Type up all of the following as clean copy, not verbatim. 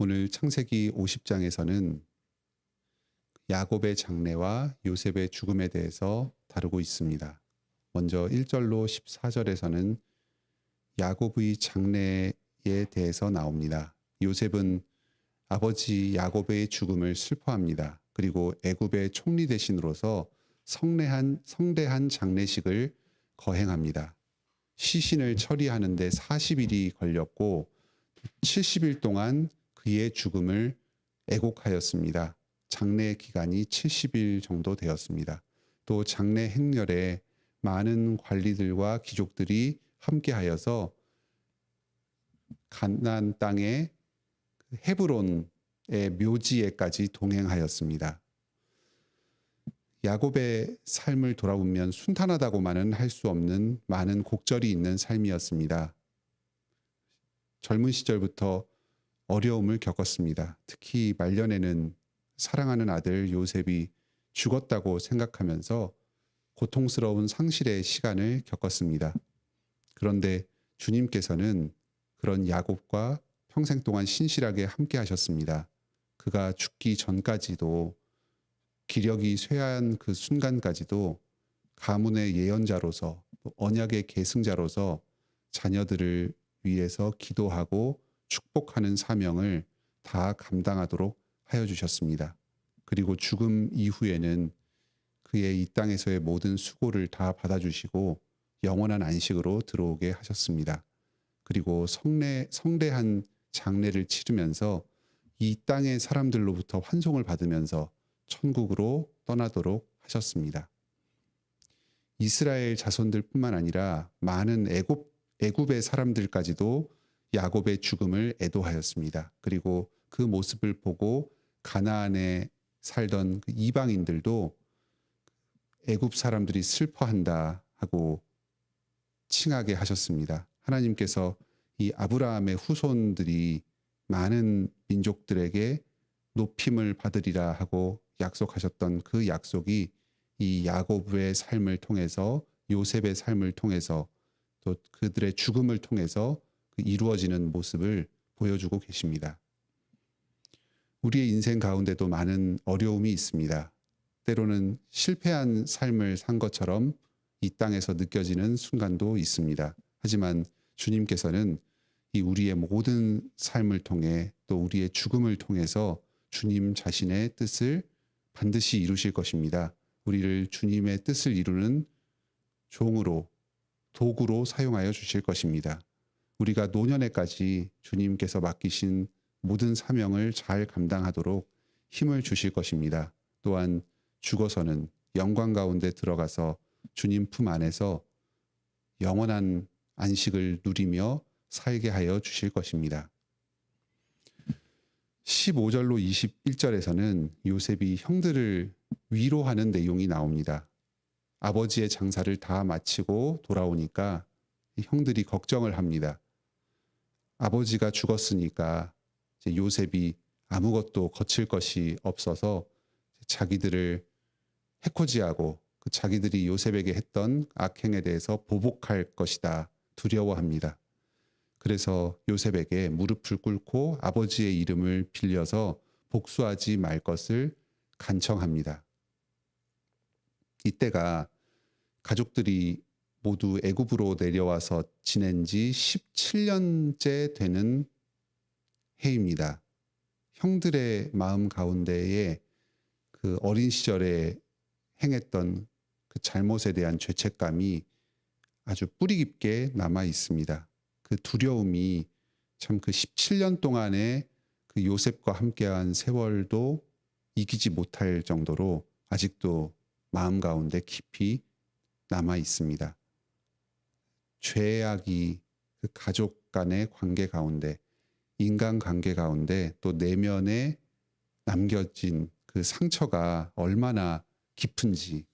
오늘 창세기 50장에서는 야곱의 장래와 요셉의 죽음에 대해서 다루고 있습니다. 먼저 1절로 14절에서는 야곱의 장래에 대해서 나옵니다. 요셉은 아버지 야곱의 죽음을 슬퍼합니다. 그리고 애굽의 총리 대신으로서 성대한 장례식을 거행합니다. 시신을 처리하는 데 40일이 걸렸고 70일 동안 그의 죽음을 애곡하였습니다. 장례 기간이 70일 정도 되었습니다. 또 장례 행렬에 많은 관리들과 귀족들이 함께하여서 가나안 땅의 헤브론의 묘지에까지 동행하였습니다. 야곱의 삶을 돌아보면 순탄하다고만은 할 수 없는 많은 곡절이 있는 삶이었습니다. 젊은 시절부터 어려움을 겪었습니다. 특히 말년에는 사랑하는 아들 요셉이 죽었다고 생각하면서 고통스러운 상실의 시간을 겪었습니다. 그런데 주님께서는 그런 야곱과 평생 동안 신실하게 함께 하셨습니다. 그가 죽기 전까지도 기력이 쇠한 그 순간까지도 가문의 예언자로서 언약의 계승자로서 자녀들을 위해서 기도하고 축복하는 사명을 다 감당하도록 하여 주셨습니다. 그리고 죽음 이후에는 그의 이 땅에서의 모든 수고를 다 받아주시고 영원한 안식으로 들어오게 하셨습니다. 그리고 성대한 장례를 치르면서 이 땅의 사람들로부터 환송을 받으면서 천국으로 떠나도록 하셨습니다. 이스라엘 자손들뿐만 아니라 많은 애굽의 사람들까지도 야곱의 죽음을 애도하였습니다. 그리고 그 모습을 보고 가나안에 살던 그 이방인들도 애굽 사람들이 슬퍼한다 하고 칭하게 하셨습니다. 하나님께서 이 아브라함의 후손들이 많은 민족들에게 높임을 받으리라 하고 약속하셨던 그 약속이 이 야곱의 삶을 통해서 요셉의 삶을 통해서 또 그들의 죽음을 통해서 이루어지는 모습을 보여주고 계십니다. 우리의 인생 가운데도 많은 어려움이 있습니다. 때로는 실패한 삶을 산 것처럼 이 땅에서 느껴지는 순간도 있습니다. 하지만 주님께서는 이 우리의 모든 삶을 통해 또 우리의 죽음을 통해서 주님 자신의 뜻을 반드시 이루실 것입니다. 우리를 주님의 뜻을 이루는 종으로, 도구로 사용하여 주실 것입니다. 우리가 노년에까지 주님께서 맡기신 모든 사명을 잘 감당하도록 힘을 주실 것입니다. 또한 죽어서는 영광 가운데 들어가서 주님 품 안에서 영원한 안식을 누리며 살게 하여 주실 것입니다. 15절로 21절에서는 요셉이 형들을 위로하는 내용이 나옵니다. 아버지의 장사를 다 마치고 돌아오니까 형들이 걱정을 합니다. 아버지가 죽었으니까 이제 요셉이 아무것도 거칠 것이 없어서 자기들을 해코지하고 그 자기들이 요셉에게 했던 악행에 대해서 보복할 것이다 두려워합니다. 그래서 요셉에게 무릎을 꿇고 아버지의 이름을 빌려서 복수하지 말 것을 간청합니다. 이때가 가족들이 모두 애굽으로 내려와서 지낸 지 17년째 되는 해입니다. 형들의 마음 가운데에 그 어린 시절에 행했던 그 잘못에 대한 죄책감이 아주 뿌리 깊게 남아 있습니다. 그 두려움이 참 그 17년 동안의 그 요셉과 함께한 세월도 이기지 못할 정도로 아직도 마음 가운데 깊이 남아 있습니다. 죄악이 그 가족 간의 관계 가운데, 인간 관계 가운데 또 내면에 남겨진 그 상처가 얼마나 깊은지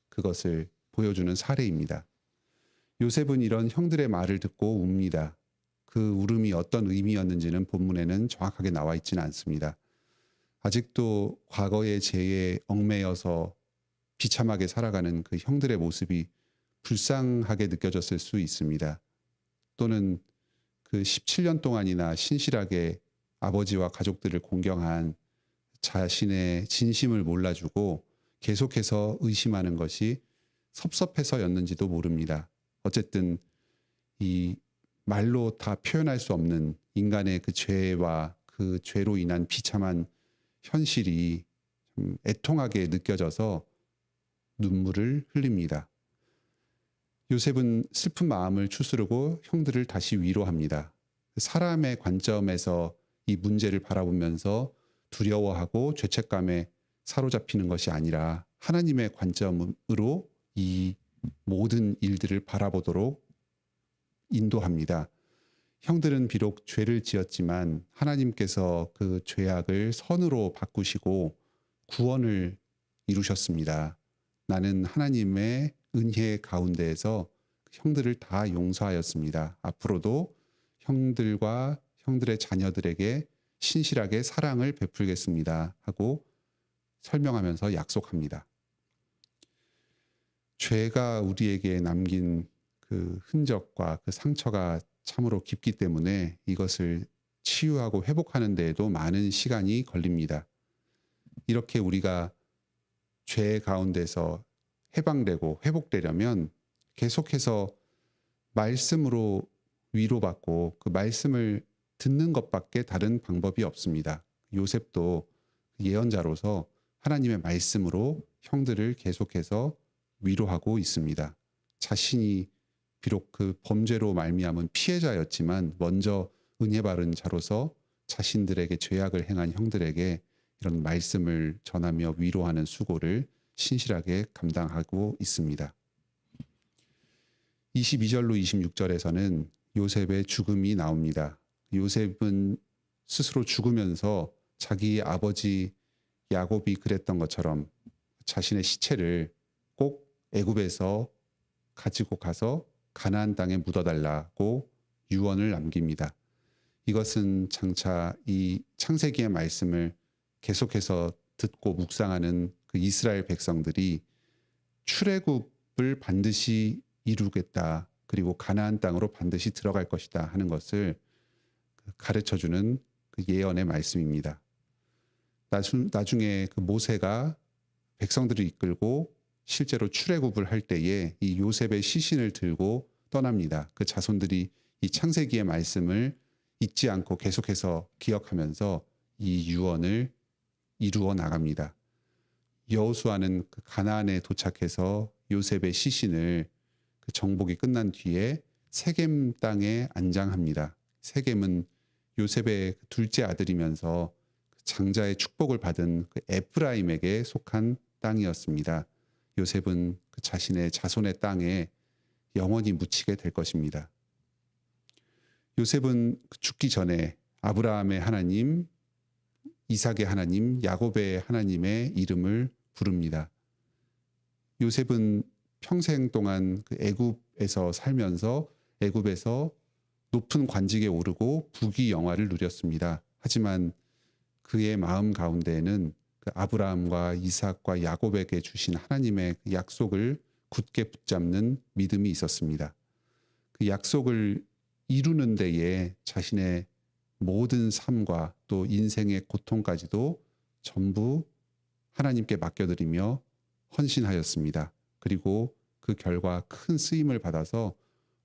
그것을 보여주는 사례입니다. 요셉은 이런 형들의 말을 듣고 웁니다. 그 울음이 어떤 의미였는지는 본문에는 정확하게 나와 있지는 않습니다. 아직도 과거의 죄에 얽매여서 비참하게 살아가는 그 형들의 모습이 불쌍하게 느껴졌을 수 있습니다. 또는 그 17년 동안이나 신실하게 아버지와 가족들을 공경한 자신의 진심을 몰라주고 계속해서 의심하는 것이 섭섭해서였는지도 모릅니다. 어쨌든 이 말로 다 표현할 수 없는 인간의 그 죄와 그 죄로 인한 비참한 현실이 좀 애통하게 느껴져서 눈물을 흘립니다. 요셉은 슬픈 마음을 추스르고 형들을 다시 위로합니다. 사람의 관점에서 이 문제를 바라보면서 두려워하고 죄책감에 사로잡히는 것이 아니라 하나님의 관점으로 이 모든 일들을 바라보도록 인도합니다. 형들은 비록 죄를 지었지만 하나님께서 그 죄악을 선으로 바꾸시고 구원을 이루셨습니다. 나는 하나님의 은혜 가운데에서 형들을 다 용서하였습니다. 앞으로도 형들과 형들의 자녀들에게 신실하게 사랑을 베풀겠습니다. 하고 설명하면서 약속합니다. 죄가 우리에게 남긴 그 흔적과 그 상처가 참으로 깊기 때문에 이것을 치유하고 회복하는 데에도 많은 시간이 걸립니다. 이렇게 우리가 죄 가운데서 해방되고 회복되려면 계속해서 말씀으로 위로받고 그 말씀을 듣는 것밖에 다른 방법이 없습니다. 요셉도 예언자로서 하나님의 말씀으로 형들을 계속해서 위로하고 있습니다. 자신이 비록 그 범죄로 말미암은 피해자였지만 먼저 은혜 받은 자로서 자신들에게 죄악을 행한 형들에게 이런 말씀을 전하며 위로하는 수고를 신실하게 감당하고 있습니다. 22절로 26절에서는 요셉의 죽음이 나옵니다. 요셉은 스스로 죽으면서 자기 아버지 야곱이 그랬던 것처럼 자신의 시체를 꼭 애굽에서 가지고 가서 가나안 땅에 묻어달라고 유언을 남깁니다. 이것은 장차 이 창세기의 말씀을 계속해서 듣고 묵상하는 그 이스라엘 백성들이 출애굽을 반드시 이루겠다. 그리고 가나안 땅으로 반드시 들어갈 것이다 하는 것을 가르쳐주는 그 예언의 말씀입니다. 나중에 그 모세가 백성들을 이끌고 실제로 출애굽을 할 때에 이 요셉의 시신을 들고 떠납니다. 그 자손들이 이 창세기의 말씀을 잊지 않고 계속해서 기억하면서 이 유언을 이루어 나갑니다. 여호수아는 그 가나안에 도착해서 요셉의 시신을 그 정복이 끝난 뒤에 세겜 땅에 안장합니다. 세겜은 요셉의 둘째 아들이면서 장자의 축복을 받은 그 에프라임에게 속한 땅이었습니다. 요셉은 그 자신의 자손의 땅에 영원히 묻히게 될 것입니다. 요셉은 죽기 전에 아브라함의 하나님, 이삭의 하나님, 야곱의 하나님의 이름을 부릅니다. 요셉은 평생 동안 그 애굽에서 살면서 애굽에서 높은 관직에 오르고 부귀 영화를 누렸습니다. 하지만 그의 마음 가운데에는 그 아브라함과 이삭과 야곱에게 주신 하나님의 그 약속을 굳게 붙잡는 믿음이 있었습니다. 그 약속을 이루는 데에 자신의 모든 삶과 또 인생의 고통까지도 전부 하나님께 맡겨드리며 헌신하였습니다. 그리고 그 결과 큰 쓰임을 받아서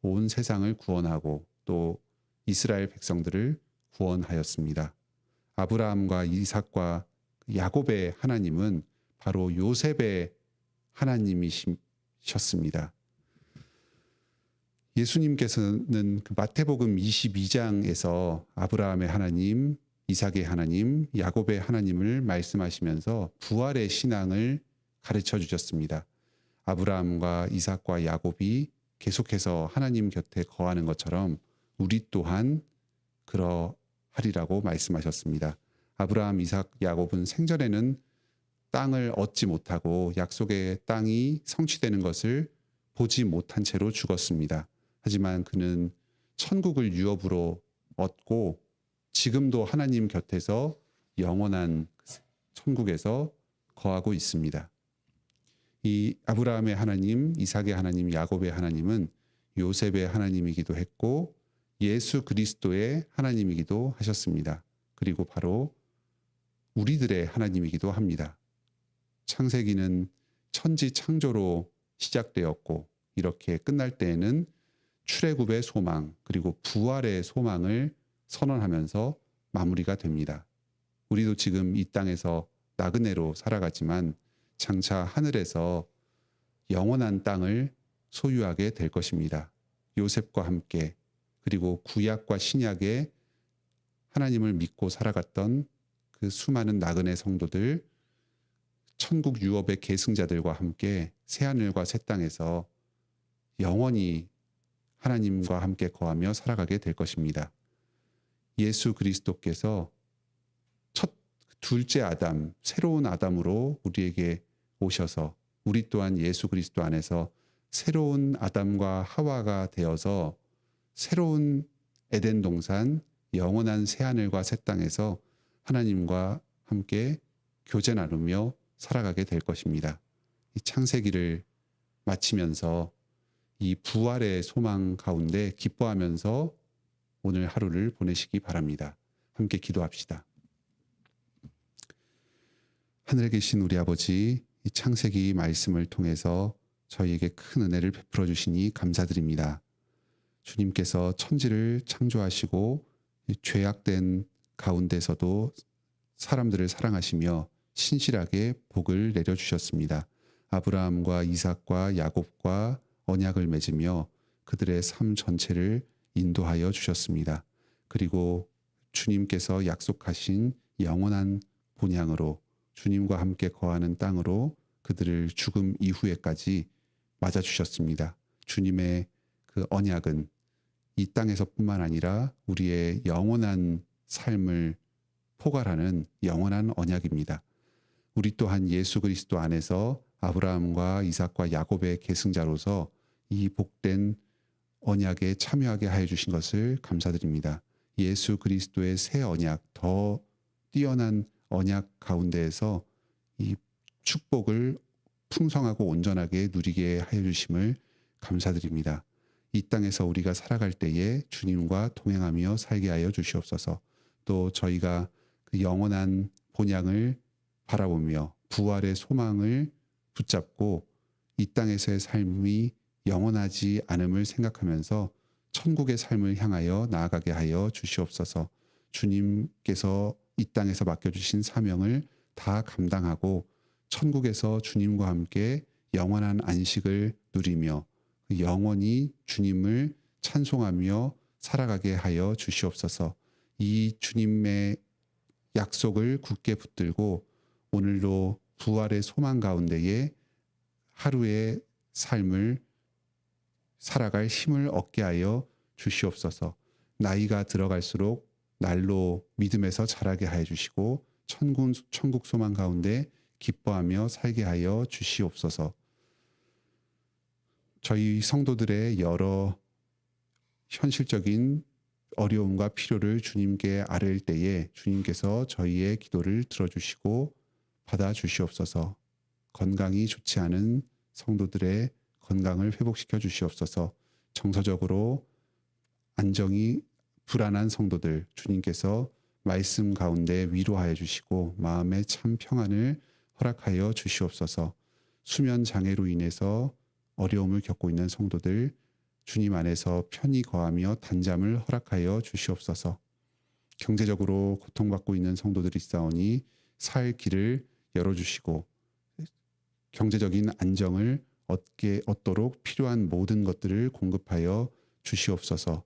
온 세상을 구원하고 또 이스라엘 백성들을 구원하였습니다. 아브라함과 이삭과 야곱의 하나님은 바로 요셉의 하나님이셨습니다. 예수님께서는 그 마태복음 22장에서 아브라함의 하나님, 이삭의 하나님, 야곱의 하나님을 말씀하시면서 부활의 신앙을 가르쳐 주셨습니다. 아브라함과 이삭과 야곱이 계속해서 하나님 곁에 거하는 것처럼 우리 또한 그러하리라고 말씀하셨습니다. 아브라함, 이삭, 야곱은 생전에는 땅을 얻지 못하고 약속의 땅이 성취되는 것을 보지 못한 채로 죽었습니다. 하지만 그는 천국을 유업으로 얻고 지금도 하나님 곁에서 영원한 천국에서 거하고 있습니다. 이 아브라함의 하나님, 이삭의 하나님, 야곱의 하나님은 요셉의 하나님이기도 했고 예수 그리스도의 하나님이기도 하셨습니다. 그리고 바로 우리들의 하나님이기도 합니다. 창세기는 천지 창조로 시작되었고 이렇게 끝날 때에는 출애굽의 소망 그리고 부활의 소망을 선언하면서 마무리가 됩니다. 우리도 지금 이 땅에서 나그네로 살아가지만 장차 하늘에서 영원한 땅을 소유하게 될 것입니다. 요셉과 함께 그리고 구약과 신약에 하나님을 믿고 살아갔던 그 수많은 나그네 성도들, 천국 유업의 계승자들과 함께 새하늘과 새 땅에서 영원히 하나님과 함께 거하며 살아가게 될 것입니다. 예수 그리스도께서 둘째 아담, 새로운 아담으로 우리에게 오셔서 우리 또한 예수 그리스도 안에서 새로운 아담과 하와가 되어서 새로운 에덴 동산, 영원한 새하늘과 새 땅에서 하나님과 함께 교제 나누며 살아가게 될 것입니다. 이 창세기를 마치면서 이 부활의 소망 가운데 기뻐하면서 오늘 하루를 보내시기 바랍니다. 함께 기도합시다. 하늘에 계신 우리 아버지, 이 창세기 말씀을 통해서 저희에게 큰 은혜를 베풀어 주시니 감사드립니다. 주님께서 천지를 창조하시고 죄악된 가운데서도 사람들을 사랑하시며 신실하게 복을 내려주셨습니다. 아브라함과 이삭과 야곱과 언약을 맺으며 그들의 삶 전체를 인도하여 주셨습니다. 그리고 주님께서 약속하신 영원한 본향으로 주님과 함께 거하는 땅으로 그들을 죽음 이후에까지 맞아주셨습니다. 주님의 그 언약은 이 땅에서뿐만 아니라 우리의 영원한 삶을 포괄하는 영원한 언약입니다. 우리 또한 예수 그리스도 안에서 아브라함과 이삭과 야곱의 계승자로서 이 복된 언약에 참여하게 하여 주신 것을 감사드립니다. 예수 그리스도의 새 언약, 더 뛰어난 언약 가운데에서 이 축복을 풍성하고 온전하게 누리게 하여 주심을 감사드립니다. 이 땅에서 우리가 살아갈 때에 주님과 동행하며 살게 하여 주시옵소서. 또 저희가 그 영원한 본향을 바라보며 부활의 소망을 붙잡고 이 땅에서의 삶이 영원하지 않음을 생각하면서 천국의 삶을 향하여 나아가게 하여 주시옵소서. 주님께서 이 땅에서 맡겨주신 사명을 다 감당하고 천국에서 주님과 함께 영원한 안식을 누리며 영원히 주님을 찬송하며 살아가게 하여 주시옵소서. 이 주님의 약속을 굳게 붙들고 오늘도 부활의 소망 가운데에 하루의 삶을 살아갈 힘을 얻게 하여 주시옵소서. 나이가 들어갈수록 날로 믿음에서 자라게 하여 주시고 천국 소망 가운데 기뻐하며 살게 하여 주시옵소서. 저희 성도들의 여러 현실적인 어려움과 필요를 주님께 아뢰일 때에 주님께서 저희의 기도를 들어주시고 받아주시옵소서. 건강이 좋지 않은 성도들의 건강을 회복시켜 주시옵소서. 정서적으로 안정이 불안한 성도들 주님께서 말씀 가운데 위로하여 주시고 마음에 참 평안을 허락하여 주시옵소서. 수면 장애로 인해서 어려움을 겪고 있는 성도들 주님 안에서 편히 거하며 단잠을 허락하여 주시옵소서. 경제적으로 고통받고 있는 성도들이 있사오니 살 길을 열어주시고 경제적인 안정을 얻도록 필요한 모든 것들을 공급하여 주시옵소서.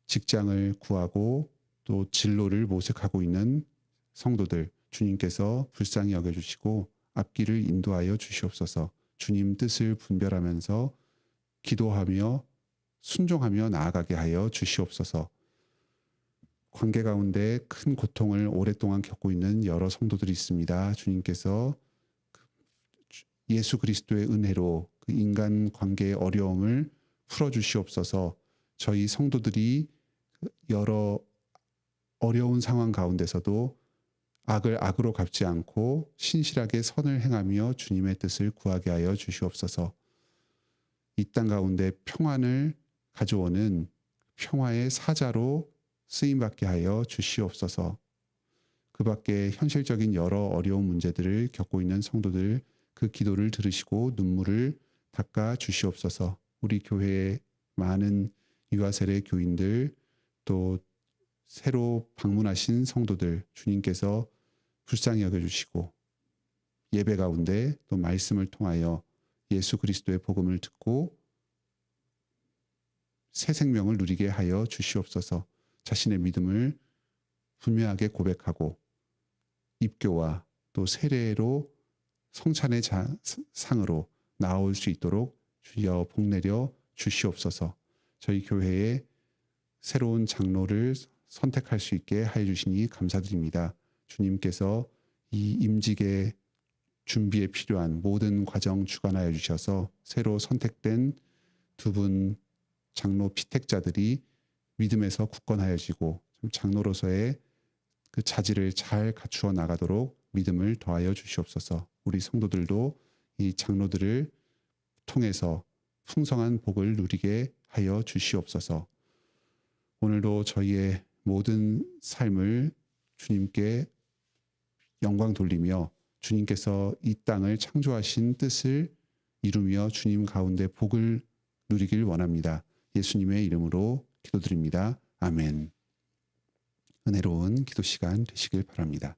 직장을 구하고 또 진로를 모색하고 있는 성도들 주님께서 불쌍히 여겨주시고 앞길을 인도하여 주시옵소서. 주님 뜻을 분별하면서 기도하며 순종하며 나아가게 하여 주시옵소서. 관계 가운데 큰 고통을 오랫동안 겪고 있는 여러 성도들이 있습니다. 주님께서 예수 그리스도의 은혜로 그 인간 관계의 어려움을 풀어주시옵소서. 저희 성도들이 여러 어려운 상황 가운데서도 악을 악으로 갚지 않고 신실하게 선을 행하며 주님의 뜻을 구하게 하여 주시옵소서. 이 땅 가운데 평안을 가져오는 평화의 사자로 쓰임받게 하여 주시옵소서. 그 밖에 현실적인 여러 어려운 문제들을 겪고 있는 성도들 그 기도를 들으시고 눈물을 닦아 주시옵소서. 우리 교회의 많은 유아세례 교인들 또 새로 방문하신 성도들 주님께서 불쌍히 여겨주시고 예배 가운데 또 말씀을 통하여 예수 그리스도의 복음을 듣고 새 생명을 누리게 하여 주시옵소서. 자신의 믿음을 분명하게 고백하고 입교와 또 세례로 성찬의 상으로 나올 수 있도록 주여 복내려 주시옵소서. 저희 교회에 새로운 장로를 선택할 수 있게 하여 주시니 감사드립니다. 주님께서 이 임직의 준비에 필요한 모든 과정 주관하여 주셔서 새로 선택된 두 분 장로 피택자들이 믿음에서 굳건하여지고 장로로서의 그 자질을 잘 갖추어 나가도록 믿음을 더하여 주시옵소서. 우리 성도들도 이 장로들을 통해서 풍성한 복을 누리게 하여 주시옵소서. 오늘도 저희의 모든 삶을 주님께 영광 돌리며 주님께서 이 땅을 창조하신 뜻을 이루며 주님 가운데 복을 누리길 원합니다. 예수님의 이름으로 기도드립니다. 아멘. 은혜로운 기도 시간 되시길 바랍니다.